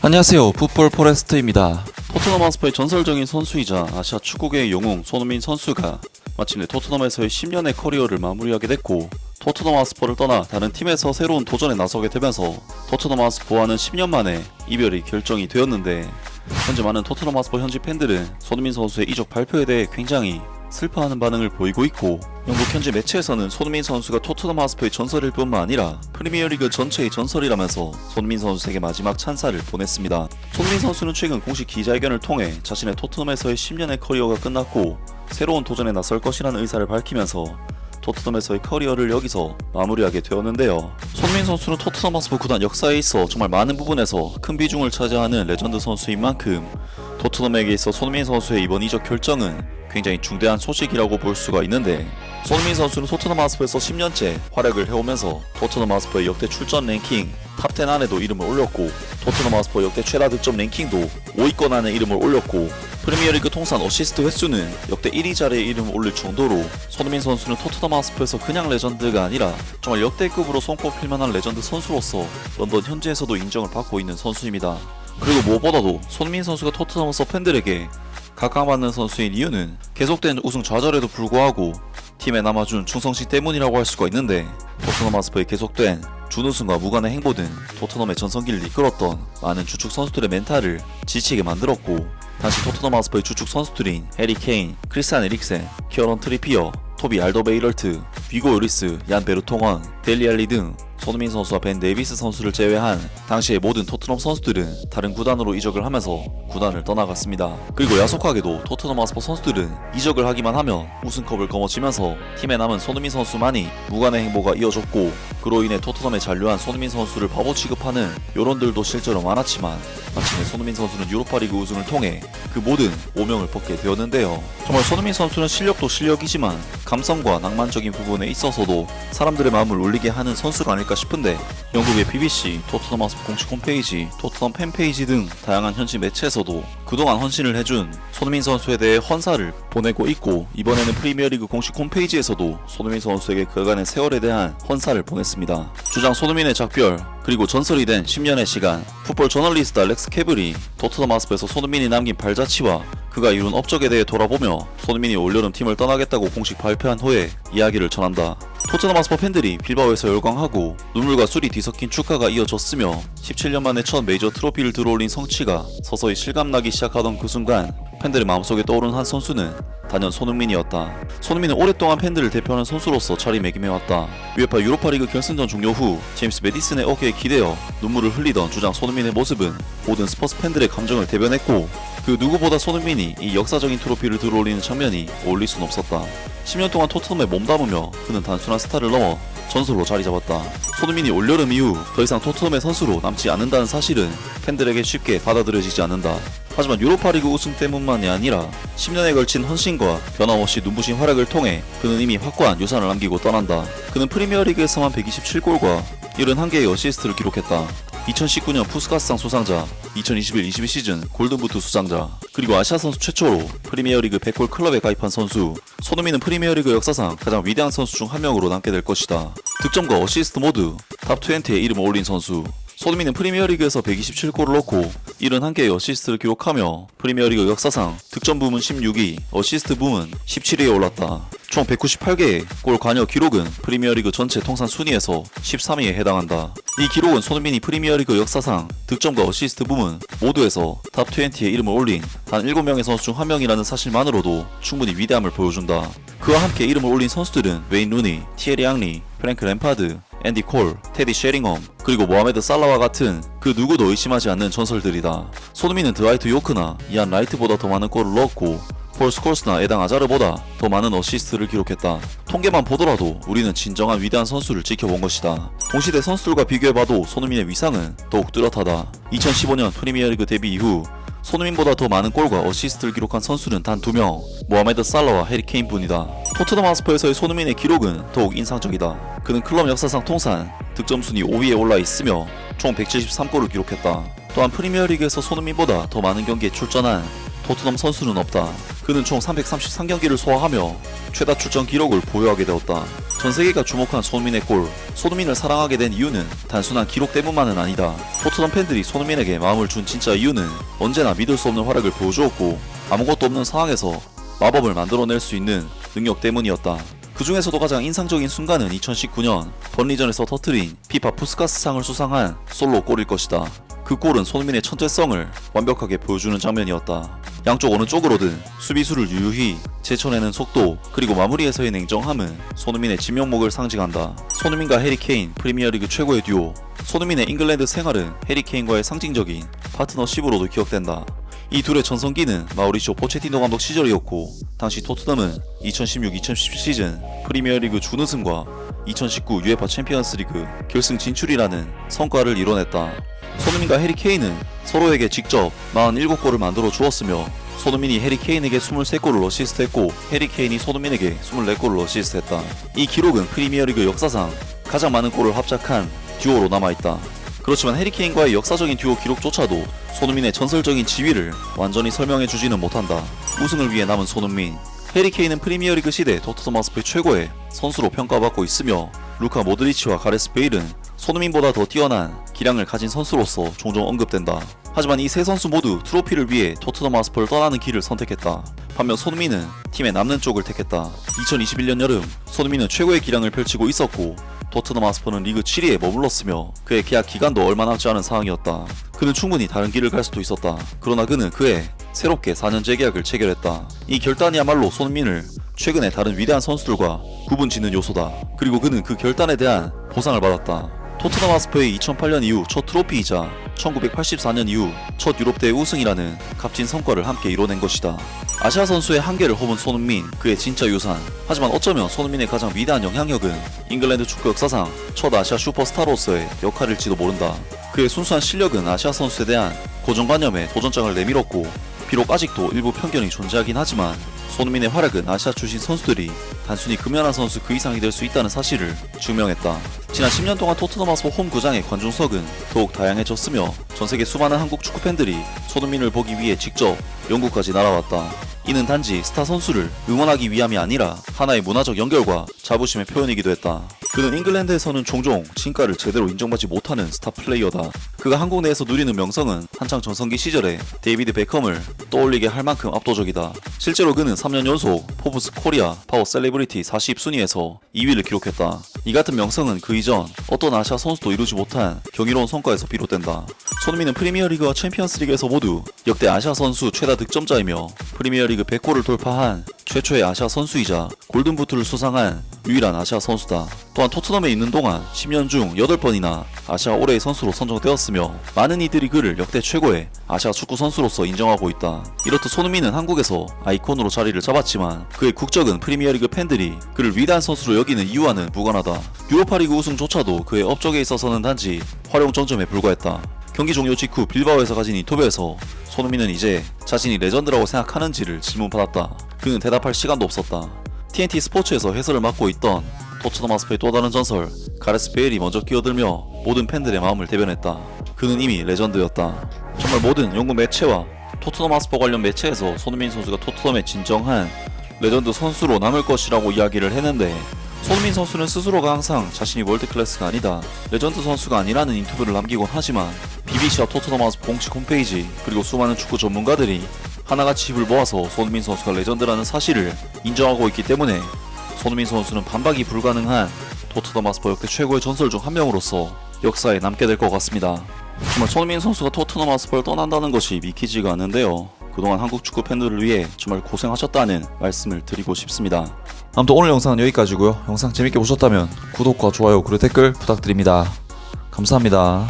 안녕하세요. 풋볼 포레스트입니다. 토트넘 하스퍼의 전설적인 선수이자 아시아 축구계의 영웅 손흥민 선수가 마침내 토트넘에서의 10년의 커리어를 마무리하게 됐고, 토트넘 하스퍼를 떠나 다른 팀에서 새로운 도전에 나서게 되면서 토트넘 하스퍼와는 10년 만에 이별이 결정이 되었는데, 현재 많은 토트넘 하스퍼 현지 팬들은 손흥민 선수의 이적 발표에 대해 굉장히 슬퍼하는 반응을 보이고 있고, 영국 현지 매체에서는 손흥민 선수가 토트넘 하스퍼의 전설일 뿐만 아니라 프리미어리그 전체의 전설이라면서 손흥민 선수에게 마지막 찬사를 보냈습니다. 손흥민 선수는 최근 공식 기자회견을 통해 자신의 토트넘에서의 10년의 커리어가 끝났고 새로운 도전에 나설 것이라는 의사를 밝히면서 토트넘에서의 커리어를 여기서 마무리하게 되었는데요. 손흥민 선수는 토트넘 하스퍼 구단 역사에 있어 정말 많은 부분에서 큰 비중을 차지하는 레전드 선수인 만큼 토트넘에게 있어 손흥민 선수의 이번 이적 결정은 굉장히 중대한 소식이라고 볼 수가 있는데, 손흥민 선수는 토트넘 하스퍼에서 10년째 활약을 해오면서 토트넘 하스퍼의 역대 출전 랭킹 탑10 안에도 이름을 올렸고, 토트넘 하스퍼 역대 최다 득점 랭킹도 5위권 안에 이름을 올렸고, 프리미어리그 통산 어시스트 횟수는 역대 1위 자리에 이름을 올릴 정도로 손흥민 선수는 토트넘 하스퍼에서 그냥 레전드가 아니라 정말 역대급으로 손꼽힐 만한 레전드 선수로서 런던 현지에서도 인정을 받고 있는 선수입니다. 그리고 무엇보다도 손흥민 선수가 토트넘 하스퍼 팬들에게 각광받는 선수인 이유는 계속된 우승 좌절에도 불구하고 팀에 남아준 충성심 때문이라고 할 수가 있는데, 토트넘 하스퍼의 계속된 준우승과 무관의 행보는 토트넘의 전성기를 이끌었던 많은 주축 선수들의 멘탈을 지치게 만들었고, 당시 토트넘 하스퍼의 주축 선수들인 해리 케인, 크리스찬 에릭센, 키어런 트리피어, 토비 알더베이럴트, 비고 요리스, 얀 베르통원, 델리 알리 등 손흥민 선수와 벤 데이비스 선수를 제외한 당시의 모든 토트넘 선수들은 다른 구단으로 이적을 하면서 구단을 떠나갔습니다. 그리고 야속하게도 토트넘 하스퍼 선수들은 이적을 하기만 하면 우승컵을 거머쥐면서 팀에 남은 손흥민 선수만이 무관의 행보가 이어졌고, 그로 인해 토트넘에 잔류한 손흥민 선수를 바보 취급하는 여론들도 실제로 많았지만, 마침내 손흥민 선수는 유로파리그 우승을 통해 그 모든 오명을 벗게 되었는데요. 정말 손흥민 선수는 실력도 실력이지만 감성과 낭만적인 부분에 있어서도 사람들의 마음을 울리게 하는 선수가 아닐까 싶은데, 영국의 BBC, 토트넘 하스퍼 공식 홈페이지, 토트넘 팬페이지 등 다양한 현지 매체에서도 그동안 헌신을 해준 손흥민 선수에 대해 헌사를 보내고 있고, 이번에는 프리미어리그 공식 홈페이지에서도 손흥민 선수에게 그간의 세월에 대한 헌사를 보냈습니다. 주장 손흥민의 작별, 그리고 전설이 된 10년의 시간, 풋볼 저널리스트 알렉스 캐블이 토트넘 하스퍼에서 손흥민이 남긴 발자취와 그가 이룬 업적에 대해 돌아보며 손흥민이 올여름 팀을 떠나겠다고 공식 발표한 후에 이야기를 전한다. 토트넘 하스퍼 팬들이 빌바오에서 열광하고 눈물과 술이 뒤섞인 축하가 이어졌으며 17년 만에 첫 메이저 트로피를 들어올린 성취가 서서히 실감나기 시작하던 그 순간, 팬들의 마음속에 떠오른 한 선수는 단연 손흥민이었다. 손흥민은 오랫동안 팬들을 대표하는 선수로서 자리매김해왔다. UEFA 유로파리그 결승전 종료 후 제임스 매디슨의 어깨에 기대어 눈물을 흘리던 주장 손흥민의 모습은 모든 스퍼스 팬들의 감정을 대변했고, 그 누구보다 손흥민이 이 역사적인 트로피를 들어올리는 장면이 어울릴 순 없었다. 10년 동안 토트넘에 몸담으며 그는 단순한 스타를 넘어 전설로 자리 잡았다. 손흥민이 올여름 이후 더 이상 토트넘의 선수로 남지 않는다는 사실은 팬들에게 쉽게 받아들여지지 않는다. 하지만 유로파리그 우승 때문만이 아니라 10년에 걸친 헌신과 변함없이 눈부신 활약을 통해 그는 이미 확고한 유산을 남기고 떠난다. 그는 프리미어리그에서만 127골과 71개의 어시스트를 기록했다. 2019년 푸스카스상 수상자, 2021-22 시즌 골든부트 수상자, 그리고 아시아 선수 최초로 프리미어리그 100골 클럽에 가입한 선수. 손흥민은 프리미어리그 역사상 가장 위대한 선수 중 한 명으로 남게 될 것이다. 득점과 어시스트 모두 탑 20에 이름을 올린 선수. 손흥민은 프리미어리그에서 127골을 넣고 71개의 어시스트를 기록하며 프리미어리그 역사상 득점 부문 16위, 어시스트 부문 17위에 올랐다. 총 198개의 골 관여 기록은 프리미어리그 전체 통산 순위에서 13위에 해당한다. 이 기록은 손흥민이 프리미어리그 역사상 득점과 어시스트 부문 모두에서 탑 20에 이름을 올린 단 7명의 선수 중 한 명이라는 사실만으로도 충분히 위대함을 보여준다. 그와 함께 이름을 올린 선수들은 웨인 루니, 티에리 앙리, 프랭크 램파드, 앤디 콜, 테디 쉐링엄, 그리고 모하메드 살라와 같은 그 누구도 의심하지 않는 전설들이다. 손흥민은 드와이트 요크나 이안 라이트보다 더 많은 골을 넣었고, 폴 스콜스나 에당 아자르보다 더 많은 어시스트를 기록했다. 통계만 보더라도 우리는 진정한 위대한 선수를 지켜본 것이다. 동시대 선수들과 비교해봐도 손흥민의 위상은 더욱 뚜렷하다. 2015년 프리미어리그 데뷔 이후 손흥민보다 더 많은 골과 어시스트를 기록한 선수는 단 2명, 모하메드 살라와 해리 케인 뿐이다. 토트넘 하스퍼에서의 손흥민의 기록은 더욱 인상적이다. 그는 클럽 역사상 통산 득점 순위 5위에 올라 있으며 총 173골을 기록했다. 또한 프리미어리그에서 손흥민보다 더 많은 경기에 출전한 토트넘 선수는 없다. 그는 총 333경기를 소화하며 최다 출전 기록을 보유하게 되었다. 전 세계가 주목한 손흥민의 골. 손흥민을 사랑하게 된 이유는 단순한 기록 때문만은 아니다. 토트넘 팬들이 손흥민에게 마음을 준 진짜 이유는 언제나 믿을 수 없는 활약을 보여주었고 아무것도 없는 상황에서 마법을 만들어낼 수 있는 능력 때문이었다. 그 중에서도 가장 인상적인 순간은 2019년 번리전에서 터트린 피파 푸스카스상을 수상한 솔로 골일 것이다. 그 골은 손흥민의 천재성을 완벽하게 보여주는 장면이었다. 양쪽 어느 쪽으로든 수비수를 유유히 제쳐내는 속도 그리고 마무리에서의 냉정함은 손흥민의 진면목을 상징한다. 손흥민과 해리케인 프리미어리그 최고의 듀오. 손흥민의 잉글랜드 생활은 해리케인과의 상징적인 파트너십으로도 기억된다. 이 둘의 전성기는 마우리시오 포체티노 감독 시절이었고 당시 토트넘은 2016-2017 시즌 프리미어리그 준우승과 2019 UEFA 챔피언스리그 결승 진출이라는 성과를 이뤄냈다. 손흥민과 해리케인은 서로에게 직접 47골을 만들어 주었으며 손흥민이 해리케인에게 23골을 어시스트했고 해리케인이 손흥민에게 24골을 어시스트했다. 이 기록은 프리미어리그 역사상 가장 많은 골을 합작한 듀오로 남아있다. 그렇지만 해리케인과의 역사적인 듀오 기록조차도 손흥민의 전설적인 지위를 완전히 설명해주지는 못한다. 우승을 위해 남은 손흥민. 해리케인은 프리미어리그 시대 토트넘 하스퍼의 최고의 선수로 평가받고 있으며 루카 모드리치와 가레스 베일은 손흥민보다 더 뛰어난 기량을 가진 선수로서 종종 언급된다. 하지만 이 세 선수 모두 트로피를 위해 토트넘 하스퍼를 떠나는 길을 선택했다. 반면 손흥민은 팀에 남는 쪽을 택했다. 2021년 여름 손흥민은 최고의 기량을 펼치고 있었고 토트넘 하스퍼는 리그 7위에 머물렀으며 그의 계약 기간도 얼마 남지 않은 상황이었다. 그는 충분히 다른 길을 갈 수도 있었다. 그러나 그는 그해 새롭게 4년 재계약을 체결했다. 이 결단이야말로 손흥민을 최근의 다른 위대한 선수들과 구분짓는 요소다. 그리고 그는 그 결단에 대한 보상을 받았다. 토트넘 하스퍼의 2008년 이후 첫 트로피이자 1984년 이후 첫 유럽대회 우승이라는 값진 성과를 함께 이뤄낸 것이다. 아시아 선수의 한계를 허문 손흥민, 그의 진짜 유산. 하지만 어쩌면 손흥민의 가장 위대한 영향력은 잉글랜드 축구 역사상 첫 아시아 슈퍼스타로서의 역할일지도 모른다. 그의 순수한 실력은 아시아 선수에 대한 고정관념에 도전장을 내밀었고 비록 아직도 일부 편견이 존재하긴 하지만 손흥민의 활약은 아시아 출신 선수들이 단순히 금연한 선수 그 이상이 될 수 있다는 사실을 증명했다. 지난 10년 동안 토트넘 하스퍼 홈 구장의 관중석은 더욱 다양해졌으며 전세계 수많은 한국 축구 팬들이 손흥민을 보기 위해 직접 영국까지 날아왔다. 이는 단지 스타 선수를 응원하기 위함이 아니라 하나의 문화적 연결과 자부심의 표현이기도 했다. 그는 잉글랜드에서는 종종 진가를 제대로 인정받지 못하는 스타 플레이어다. 그가 한국 내에서 누리는 명성은 한창 전성기 시절에 데이비드 베컴을 떠올리게 할 만큼 압도적이다. 실제로 그는 3년 연속 포브스 코리아 파워 셀레브리티 40순위에서 2위를 기록했다. 이 같은 명성은 그 이전 어떤 아시아 선수도 이루지 못한 경이로운 성과에서 비롯된다. 손흥민은 프리미어리그와 챔피언스리그에서 모두 역대 아시아 선수 최다 득점자이며 프리미어리그 100골을 돌파한 최초의 아시아 선수이자 골든부트를 수상한 유일한 아시아 선수다. 또한 토트넘에 있는 동안 10년 중 8번이나 아시아 올해의 선수로 선정되었으며 많은 이들이 그를 역대 최고의 아시아 축구 선수로서 인정하고 있다. 이렇듯 손흥민은 한국에서 아이콘으로 자리를 잡았지만 그의 국적은 프리미어리그 팬들이 그를 위대한 선수로 여기는 이유와는 무관하다. 유로파리그 우승조차도 그의 업적에 있어서는 단지 활용 정점에 불과했다. 경기 종료 직후 빌바오에서 가진 인터뷰에서 손흥민은 이제 자신이 레전드라고 생각하는지를 질문받았다. 그는 대답할 시간도 없었다. TNT 스포츠에서 해설을 맡고 있던 토트넘 하스퍼의 또 다른 전설 가레스 베일이 먼저 끼어들며 모든 팬들의 마음을 대변했다. 그는 이미 레전드였다. 정말 모든 영국 매체와 토트넘 하스퍼 관련 매체에서 손흥민 선수가 토트넘의 진정한 레전드 선수로 남을 것이라고 이야기를 했는데 손흥민 선수는 스스로가 항상 자신이 월드클래스가 아니다, 레전드 선수가 아니라는 인터뷰를 남기곤 하지만 BBC와 토트넘 하스퍼 공식 홈페이지 그리고 수많은 축구 전문가들이 하나같이 힘을 모아서 손흥민 선수가 레전드라는 사실을 인정하고 있기 때문에 손흥민 선수는 반박이 불가능한 토트넘 하스퍼 역대 최고의 전설 중 한 명으로서 역사에 남게 될 것 같습니다. 정말 손흥민 선수가 토트넘 하스퍼를 떠난다는 것이 믿기지가 않는데요. 그동안 한국 축구 팬들을 위해 정말 고생하셨다는 말씀을 드리고 싶습니다. 아무튼 오늘 영상은 여기까지고요. 영상 재밌게 보셨다면 구독과 좋아요 그리고 댓글 부탁드립니다. 감사합니다.